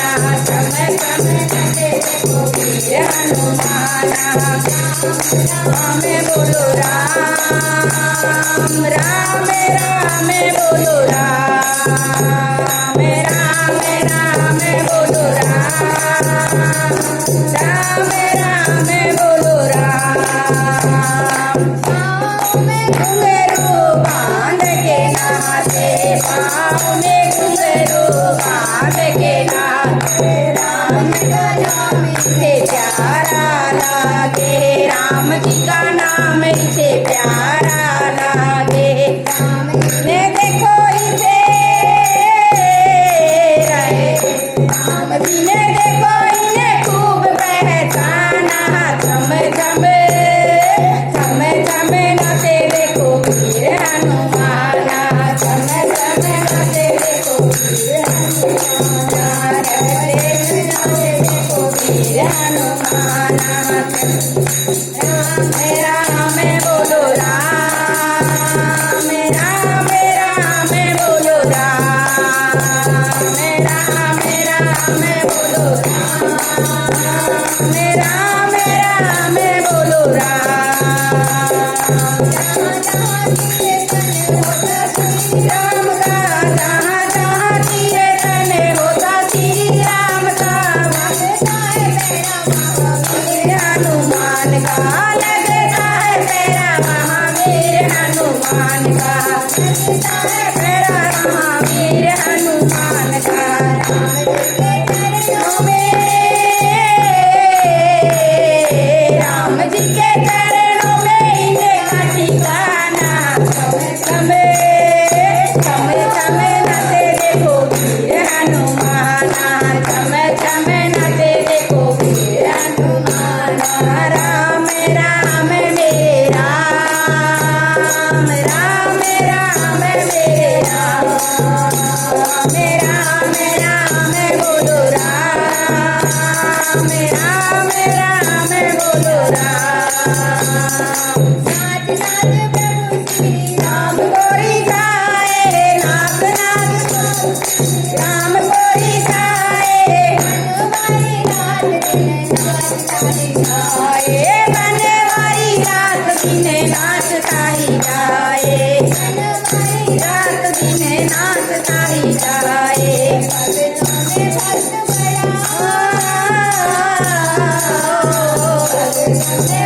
समय समय नाचे देखो वीर हनुमाना। राम बोलो राम राम राम बोलो राम राम राम बोलो राम राम राम बोलो राम। घुंघरू बांध के नाचे पाँव में घुंघरू बांध के नाचे राम का नाम इसे प्यारा लागे राम जी का नाम इसे प्यारा लागे। ने देखो इसे राम जी ने देखो इन्हें खूब पहचाना। थम थम थम थम नाचे देखो वीर हनुमाना। थम थम नाचे देखो वीर हनुमाना। नाचे देखो वीर हनुमाना। राम बोलो राम राम राम बोलो राम राम राम बोलो राम राम राम बोलो राम। राम का जहाँ जहाँ कीर्तन होता श्री राम का हनुमान का लगता है पैरा महावीर हनुमान का लगता है पैरा महावीर हनुमान का। राम जी के चरणों में इनका ठिकाना। समय समय समय नाचे देखो वीर हनुमाना। समय समय नाचे देखो वीर हनुमाना। राम राम मेरे राम राम राम मेरे राम राम राम बोलो राम राम राम बोलो राम। नाच नाच प्रभु श्री राम गोरी गाए नाच नाच राम गोरी गाए। बनवारी रात दिन नाचता ही गाए। बनवारी रात दिन नाचता ही गाए। बनवारी रात दिन नाचता ही गाए।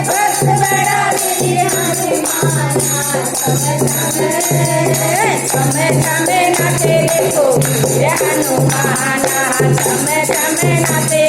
भक्त बड़ा वीर हनुमाना। समय समय नाचे देखो वीर हनुमाना। समय समय नाचे